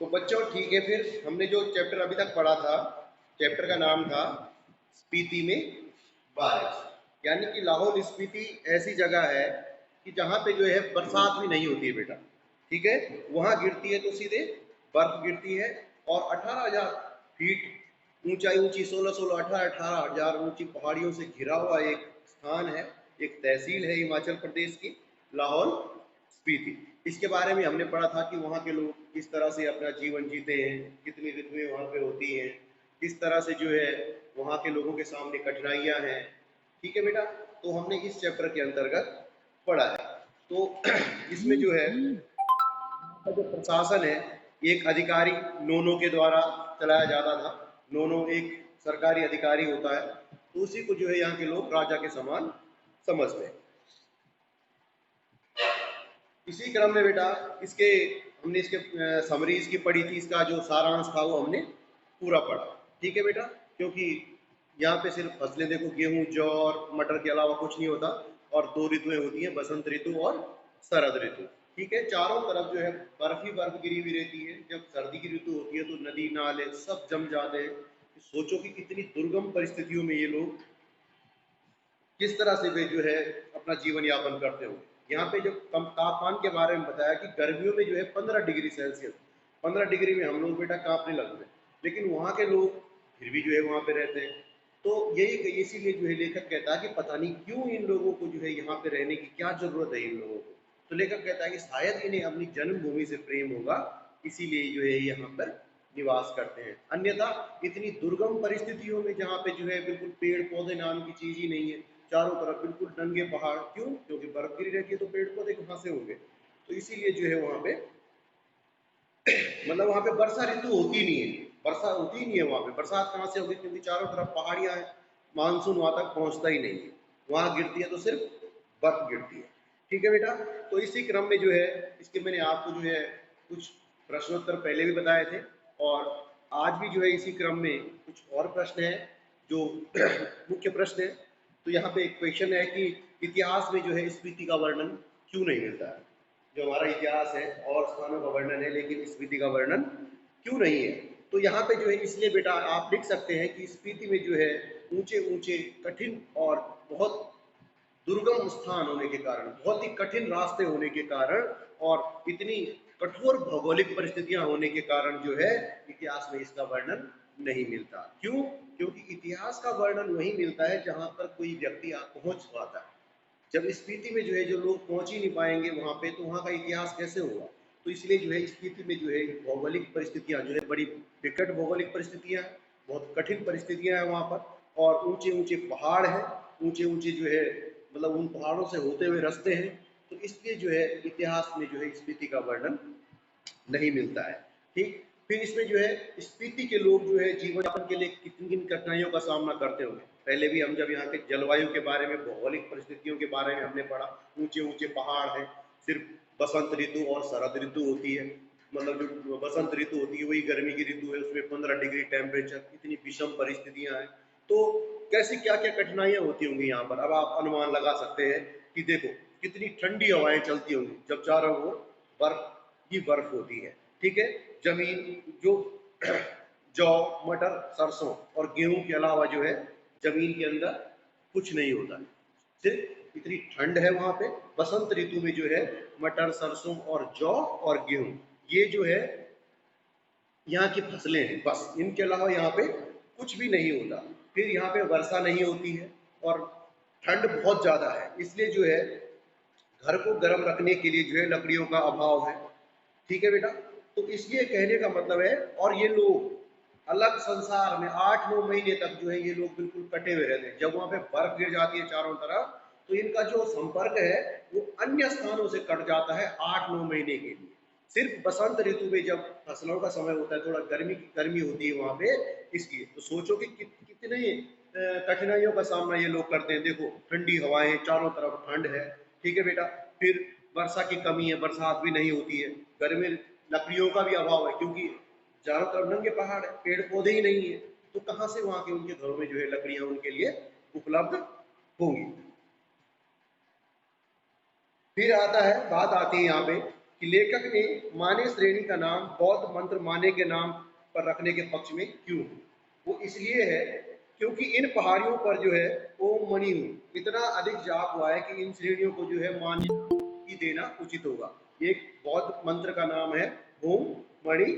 तो बच्चों ठीक है, फिर हमने जो चैप्टर अभी तक पढ़ा था, चैप्टर का नाम था स्पीति में बारिश। यानी कि लाहौल स्पीति ऐसी जगह है कि जहाँ पे जो है बरसात भी नहीं होती है बेटा। ठीक है, वहाँ गिरती है तो सीधे बर्फ गिरती है, और 18,000 फीट ऊंचाई, ऊंची 16-16 18,000 ऊंची पहाड़ियों से घिरा हुआ एक स्थान है, एक तहसील है हिमाचल प्रदेश की, लाहौल स्पीति। इसके बारे में हमने पढ़ा था कि वहाँ के लोग किस तरह से अपना जीवन जीते हैं, कितनी ऋतुएं वहाँ पे होती हैं, किस तरह से जो है वहाँ के लोगों के सामने कठिनाइयाँ हैं। ठीक है बेटा, तो हमने इस चैप्टर के अंतर्गत पढ़ा है। तो इसमें जो है जो प्रशासन है, एक अधिकारी नोनो के द्वारा चलाया जाता था। नोनो एक सरकारी अधिकारी होता है, तो उसी को जो है यहाँ के लोग राजा के समान समझते हैं। इसी क्रम में बेटा इसके हमने इसके समरी इसकी पढ़ी थी, इसका जो सारांश था वो हमने पूरा पढ़ा। ठीक है बेटा, क्योंकि यहाँ पे सिर्फ फसलें देखो, गेहूं जौ और मटर के अलावा कुछ नहीं होता, और दो ऋतुएं होती हैं, बसंत ऋतु और शरद ऋतु। ठीक है, चारों तरफ जो है बर्फ ही बर्फ गिरी हुई रहती है। जब सर्दी की ऋतु होती है तो नदी नाले सब जम जाते हैं। सोचो कि कितनी दुर्गम परिस्थितियों में ये लोग किस तरह से वे जो है अपना जीवन यापन करते हो। यहाँ पे जो कम तापमान के बारे में बताया कि गर्मियों में जो है 15 डिग्री सेल्सियस, 15 डिग्री में हम लोग बेटा कांपने लगते हैं, लेकिन वहाँ के लोग फिर भी जो है वहाँ पे रहते हैं। तो यही इसीलिए जो है लेखक कहता है कि पता नहीं क्यों इन लोगों को जो है यहाँ पे रहने की क्या जरूरत है इन लोगों को। तो लेखक कहता है कि शायद इन्हें अपनी जन्मभूमि से प्रेम होगा, इसीलिए जो है यहाँ पर निवास करते हैं। अन्यथा इतनी दुर्गम परिस्थितियों में जहाँ पे जो है बिल्कुल पेड़ पौधे नाम की चीज ही नहीं है, चारों तरफ बिल्कुल नंगे पहाड़, क्यों? क्योंकि बर्फ गिरी रहती है तो पेड़ पौधे कहाँ से होंगे। तो इसीलिए जो है वहां पे मतलब वहां पे वर्षा ऋतु होती नहीं है, वर्षा होती नहीं है वहां पे, बरसात कहाँ से होगी, क्योंकि चारों तरफ पहाड़ियां हैं, मानसून वहां तक पहुंचता ही नहीं है। वहां गिरती है तो सिर्फ बर्फ गिरती है। ठीक है बेटा, तो इसी क्रम में जो है इसके मैंने आपको जो है कुछ प्रश्नोत्तर पहले भी बताए थे, और आज भी जो है इसी क्रम में कुछ और प्रश्न है जो मुख्य प्रश्न है। तो यहाँ पे एक क्वेश्चन है कि इतिहास में जो है स्पीति का वर्णन क्यों नहीं मिलता है। जो हमारा इतिहास है और स्थानों का वर्णन है, लेकिन स्पीति का वर्णन क्यों नहीं है। तो यहाँ पे जो है इसलिए बेटा आप लिख सकते हैं कि स्पीति में जो है ऊंचे ऊंचे कठिन और बहुत दुर्गम स्थान होने के कारण, बहुत ही कठिन रास्ते होने के कारण, और इतनी कठोर भौगोलिक परिस्थितियां होने के कारण जो है इतिहास में इसका वर्णन नहीं मिलता। क्यों? क्योंकि इतिहास का वर्णन वही मिलता है जहां पर कोई व्यक्ति पहुंच पाता है। जब स्पीति में जो है जो लोग पहुंच ही नहीं पाएंगे वहां पे, तो वहां का इतिहास कैसे होगा। तो इसलिए जो है स्पीति में जो है भौगोलिक परिस्थितियां जो है बड़ी विकट भौगोलिक परिस्थितियां हैं, बहुत कठिन परिस्थितियां हैं वहां पर, और ऊंचे ऊंचे पहाड़ हैं, ऊंचे ऊंचे जो है मतलब उन पहाड़ों से होते हुए रास्ते हैं। तो इसलिए जो है इतिहास में जो है स्पीति का वर्णन नहीं मिलता है। ठीक, फिर इसमें जो है स्पीति के लोग जो है जीवन यापन के लिए किन किन कठिनाइयों का सामना करते होंगे। पहले भी हम जब यहाँ के जलवायु के बारे में, भौगोलिक परिस्थितियों के बारे में हमने पढ़ा, ऊंचे ऊंचे पहाड़ हैं, सिर्फ बसंत ऋतु और शरद ऋतु होती है। मतलब जो बसंत ऋतु होती है वही गर्मी की ऋतु है, उसमें 15 डिग्री टेम्परेचर, इतनी विषम परिस्थितियां हैं। तो कैसी क्या क्या कठिनाइयां होती होंगी यहाँ पर। अब आप अनुमान लगा सकते हैं कि देखो कितनी ठंडी हवाएं चलती होंगी जब चारों ओर बर्फ ही बर्फ होती है। ठीक है, जमीन जो जौ मटर सरसों और गेहूं के अलावा जो है जमीन के अंदर कुछ नहीं होता, सिर्फ इतनी ठंड है वहां पे। बसंत ऋतु में जो है मटर सरसों और जौ और गेहूं, ये जो है यहाँ की फसलें हैं, बस इनके अलावा यहाँ पे कुछ भी नहीं होता। फिर यहाँ पे वर्षा नहीं होती है, और ठंड बहुत ज्यादा है, इसलिए जो है घर को गर्म रखने के लिए जो है लकड़ियों का अभाव है। ठीक है बेटा, तो इसलिए कहने का मतलब है, और ये लोग अलग संसार में 8-9 महीने तक जो है ये लोग बिल्कुल कटे हुए रहते हैं। जब वहां पे बर्फ गिर जाती है चारों तरफ, तो इनका जो संपर्क है वो अन्य स्थानों से कट जाता है 8-9 महीने के लिए। सिर्फ बसंत ऋतु में जब फसलों का समय होता है, थोड़ा गर्मी होती है वहां पे, इसलिए तो सोचो कि कितने कठिनाइयों का सामना ये लोग करते हैं। देखो ठंडी हवाएं, चारों तरफ ठंड है। ठीक है बेटा, फिर वर्षा की कमी है, बरसात भी नहीं होती है, गर्मी, लकड़ियों का भी अभाव है, क्योंकि चारों तरफ नंगे पहाड़ है, पेड़ पौधे ही नहीं है। तो कहाँ से वहां के उनके घरों में जो है लकड़ियां उनके लिए उपलब्ध होंगी। फिर आता है, बात आती है यहाँ पे कि लेखक ने माने श्रेणी का नाम बौद्ध मंत्र माने के नाम पर रखने के पक्ष में क्यों? वो इसलिए है क्योंकि इन पहाड़ियों पर जो है ओम मणि इतना अधिक जाप हुआ है कि इन श्रेणियों को जो है मान्यता ही देना उचित होगा। एक बौद्ध मंत्र का नाम है ओम मणि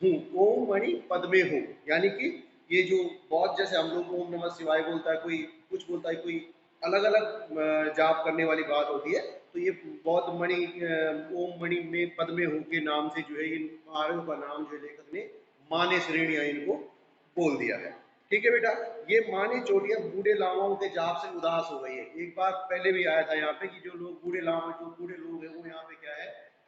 हूँ, ओम मणि पद्मे हूँ, यानी कि ये जो बौद्ध जैसे हम लोग ओम नमः शिवाय बोलता है, कोई कुछ बोलता है, कोई अलग अलग जाप करने वाली बात होती है, तो ये बौद्ध मणि ओम मणि में पद्मे हूँ के नाम से जो है इन पहाड़ों का नाम जो लेखक ने माने श्रेणियां इनको बोल दिया है। ठीक है बेटा, ये माने चोटियां बूढ़े लामाओं के जाप से उदास हो गई है। एक बार पहले भी आया था यहाँ पे कि जो लोग बूढ़े लामा, जो बूढ़े लोग हैं वो यहाँ पे क्या है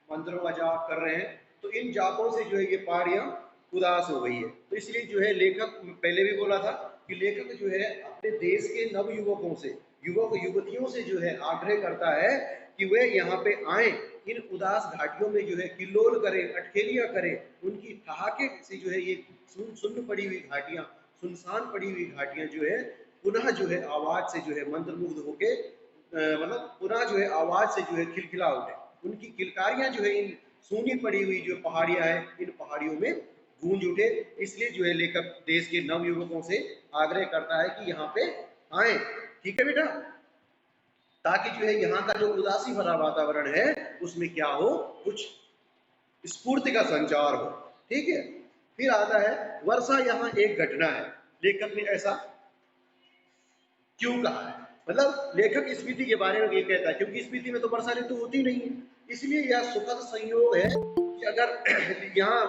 मंत्रों का जाप कर रहे हैं, तो इन जापों से जो है ये पहाड़ियां उदास हो गई है। तो इसलिए जो है लेखक, पहले भी बोला था कि लेखक जो है अपने देश के नव युवकों से, युवक युवतियों से जो है आग्रह करता है कि वे यहाँ पे आए, इन उदास घाटियों में जो है किल्लोल करें, अटखेलियां करें, उनकी ठहाके से जो है ये सुन्न पड़ी हुई घाटियां, सुनसान पड़ी हुई घाटियां जो है पुनः जो है आवाज से जो है मंत्रमुग्ध होके मतलब पुनः जो है आवाज से जो है खिलखिला उठे, उनकी किलकारियां जो है इन सूनी पड़ी हुई जो पहाड़ियां हैं इन पहाड़ियों में गूंज उठे। इसलिए जो है लेखक देश के नव युवकों से आग्रह करता है कि यहाँ पे आए। ठीक है बेटा, ताकि जो है यहाँ का जो उदासी भरा वातावरण है उसमें क्या हो, कुछ स्फूर्ति का संचार हो। ठीक है, फिर आता है वर्षा यहाँ एक घटना है। लेखक ने ऐसा क्यों कहा है? मतलब लेखक स्पीति के बारे में ये कहता है क्योंकि स्पीति में तो वर्षा ऋतु होती नहीं है, इसलिए यह सुखद संयोग है कि अगर यहाँ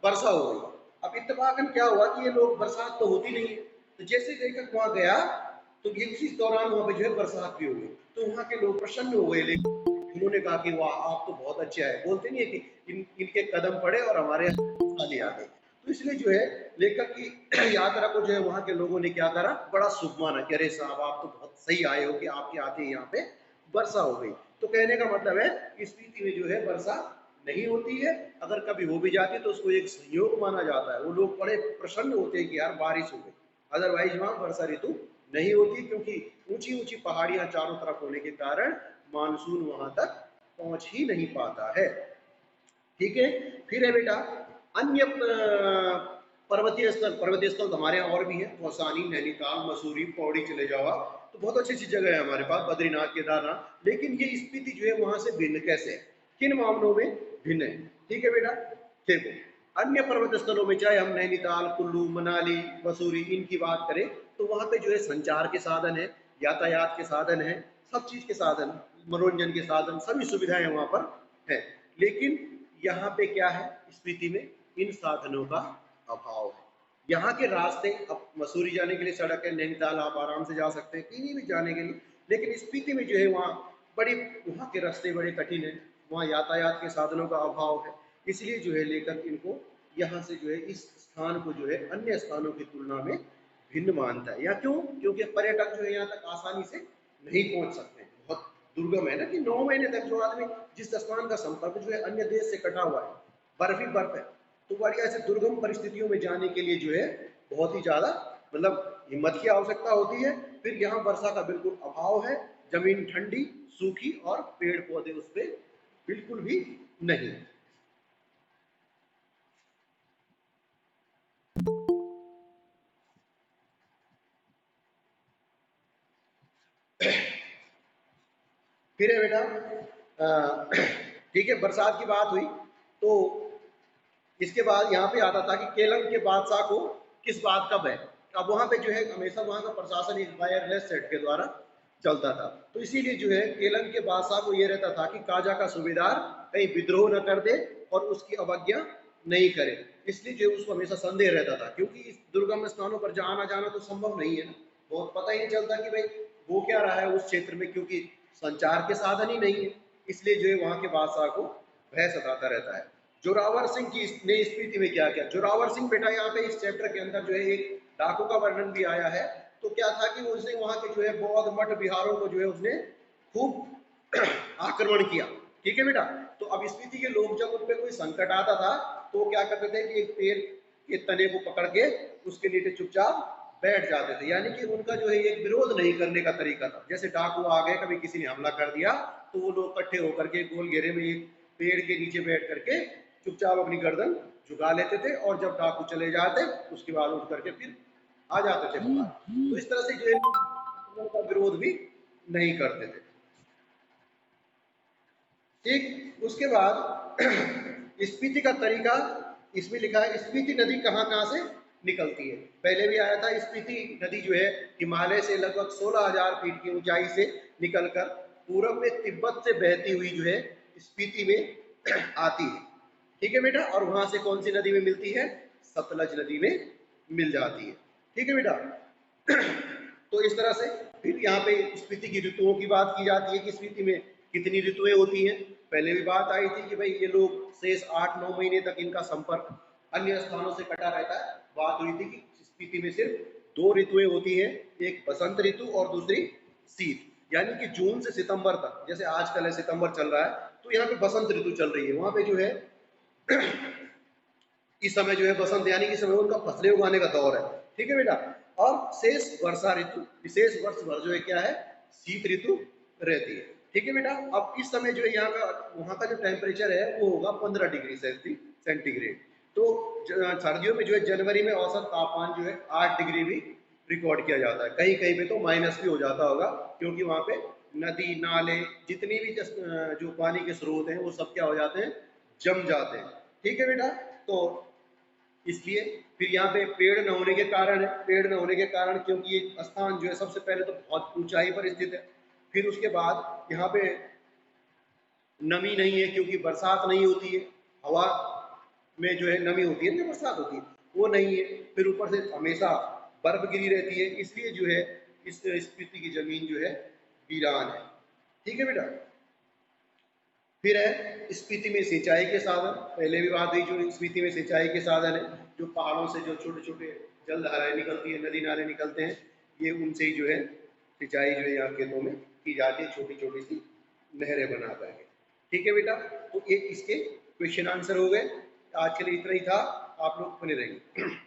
वर्षा हो गई। अब इत्तेफाकन क्या हुआ कि ये लोग, बरसात तो होती नहीं है, तो जैसे लेखक वहां गया तो ये उसी दौरान वहां पे जो है बरसात भी हो गई, तो वहां के लोग प्रसन्न हो गए। लेकिन उन्होंने कहा कि वाह आप तो बहुत अच्छा है, बोलते नहीं है कि इनके कदम पड़े और हमारे खाली आ गए। तो इसलिए जो है लेखक की यात्रा को जो है वहां के लोगों ने क्या करा, बड़ा शुभ माना कि अरे साहब आप तो बहुत सही आए हो कि आपके आते ही यहाँ पे वर्षा हो गई। तो कहने का मतलब है इस स्थिति में जो है वर्षा नहीं होती है, अगर कभी हो भी जाती है तो उसको एक संयोग माना जाता है। वो लोग बड़े प्रसन्न होते हैं कि यार बारिश हो गई, अदरवाइज वहां वर्षा ऋतु नहीं होती, क्योंकि ऊंची ऊंची पहाड़ियां चारों तरफ होने के कारण मानसून वहां तक पहुंच ही नहीं पाता है। ठीक है, फिर है बेटा अन्य पर्वतीय स्थल तो हमारे यहाँ और भी है, कौसानी, नैनीताल, मसूरी, पौड़ी चले जाओ आप, तो बहुत अच्छी अच्छी जगह है हमारे पास, बद्रीनाथ, केदारनाथ। लेकिन ये स्थिति जो है वहां से भिन्न कैसे है, किन मामलों में भिन्न है? ठीक है बेटा, देखो अन्य पर्वत स्थलों में चाहे हम नैनीताल, कुल्लू, मनाली, मसूरी इनकी बात करें तो वहां पे जो है संचार के साधन है, यातायात के साधन है, सब चीज के साधन, मनोरंजन के साधन, सभी सुविधाएं वहां पर है। लेकिन यहाँ पे क्या है, स्पीति में इन साधनों का अभाव है। यहाँ के रास्ते, अब मसूरी जाने के लिए सड़क है, नैनीताल आप आराम से जा सकते हैं कहीं भी जाने के लिए, लेकिन स्पीति में जो है वहाँ बड़ी, वहाँ के रास्ते बड़े कठिन है, वहाँ यातायात के साधनों का अभाव है। इसलिए जो है लेखक इनको यहाँ से जो है इस स्थान को जो है अन्य स्थानों की तुलना में भिन्न मानता है। या क्यों? क्योंकि पर्यटक जो है यहाँ तक आसानी से नहीं पहुंच सकते, बहुत दुर्गम है ना, कि 9 महीने तक जो आदमी, जिस स्थान का संपर्क जो है अन्य देश से कटा हुआ है, बर्फ ही बर्फ है, तो बड़ी ऐसे दुर्गम परिस्थितियों में जाने के लिए जो है बहुत ही ज्यादा मतलब हिम्मत की आवश्यकता होती है। फिर यहाँ वर्षा का बिल्कुल अभाव है, जमीन ठंडी सूखी और पेड़ पौधे उस पर बिल्कुल भी नहीं। फिर है बेटा ठीक है, बरसात की बात हुई तो इसके बाद यहाँ पे आता था कि केलंग के बादशाह को किस बात का भय। अब वहां पे जो है हमेशा वहां का प्रशासन एक वायरलेस सेट के द्वारा चलता था, तो इसीलिए जो है केलंग के बादशाह को यह रहता था कि काजा का सूबेदार कहीं विद्रोह न कर दे और उसकी अवज्ञा नहीं करे। इसलिए जो उसको हमेशा संदेह रहता था, क्योंकि इस दुर्गम स्थानों पर आना जाना तो संभव नहीं है ना, बहुत पता ही नहीं चलता कि भाई वो क्या रहा है उस क्षेत्र में, क्योंकि संचार के साधन ही नहीं है। इसलिए जो है वहां के बादशाह को भय सताता रहता है। जोरावर सिंह की ने स्पीति में क्या किया? जोरावर सिंह बेटा यहाँ पे इस चैप्टर के अंदर जो है एक डाकू का वर्णन भी आया है। तो क्या था कि उसने वहां के जो है बौद्ध मठ विहारों को जो है उसने खूब आक्रमण किया। ठीक है बेटा, तो अब स्पीति के लोग जब उन पे कोई संकट आता था तो क्या करते थे कि एक पेड़ के तने को पकड़ के उसके नीचे चुपचाप बैठ जाते थे, यानी कि उनका जो है एक विरोध नहीं करने का तरीका था। जैसे डाकू आ गए, कभी किसी ने हमला कर दिया तो वो लोग इकट्ठे होकर के गोल घेरे में पेड़ के नीचे बैठ करके चुपचाप अपनी गर्दन झुका लेते थे, और जब डाकू चले जाते उसके बाद उठ करके फिर आ जाते थे बाहर। तो इस तरह से जो है आक्रमण का विरोध भी नहीं करते थे। ठीक, उसके बाद स्पीति का तरीका इसमें लिखा है, स्पीति नदी कहाँ कहाँ से निकलती है। पहले भी आया था, स्पीति नदी जो है हिमालय से लगभग 16,000 फीट की ऊंचाई से निकलकर पूरब में तिब्बत से बहती हुई जो है स्पीति में आती है। ठीक है बेटा, और वहां से कौन सी नदी में मिलती है, सतलज नदी में मिल जाती है। ठीक है बेटा। तो इस तरह से फिर यहाँ पे स्पीति की ऋतुओं की बात की जाती है कि स्पीति में कितनी ऋतुएं होती हैं। पहले भी बात आई थी कि भाई ये लोग शेष 8-9 महीने तक इनका संपर्क अन्य स्थानों से कटा रहता है। बात हुई थी कि स्पीति में सिर्फ 2 ऋतुएं होती हैं, एक बसंत ऋतु और दूसरी शीत। यानी कि जून से सितंबर तक, जैसे आजकल है सितंबर चल रहा है, तो यहाँ पे बसंत ऋतु चल रही है। वहां पे जो है इस समय जो है बसंत यानी कि समय उनका फसलें उगाने का दौर है। ठीक है बेटा। और शेष वर्षा ऋतु, विशेष वर्ष भर जो है क्या है, शीत ऋतु रहती है। ठीक है बेटा। अब इस समय जो है यहाँ का वहाँ का जो टेम्परेचर है वो होगा 15 डिग्री सेंटीग्रेड। तो सर्दियों में जो है जनवरी में औसत तापमान जो है 8 डिग्री भी रिकॉर्ड किया जाता है। कहीं कहीं पे तो माइनस भी हो जाता होगा, क्योंकि वहाँ पे नदी नाले जितनी भी जो पानी के स्रोत हैं वो सब क्या हो जाते हैं, जम जाते हैं। ठीक है बेटा। तो इसलिए फिर यहाँ पे पेड़ न होने के कारण है, पेड़ न होने के कारण क्योंकि ये स्थान जो है सबसे पहले तो बहुत ऊंचाई पर स्थित है। फिर उसके बाद यहाँ पे नमी नहीं है क्योंकि बरसात नहीं होती है, हवा में जो है नमी होती है ना, बरसात होती है वो नहीं है। फिर ऊपर से हमेशा बर्फ गिरी रहती है, इसलिए जो है इस स्पीति की जमीन जो है वीरान है। ठीक है बेटा। फिर है स्पीति में सिंचाई के साधन। पहले भी बात हुई, जो स्पीति में सिंचाई के साधन है, जो पहाड़ों से जो छोटे छोटे जलधाराएं निकलती है, नदी नाले निकलते हैं, ये उनसे ही जो है सिंचाई जो है यहाँ खेतों में की जाती है, छोटी छोटी सी नहरें बना करके। ठीक है बेटा। तो ये इसके क्वेश्चन आंसर हो गए। आज के लिए इतना ही था, आप लोग बने रहेंगे।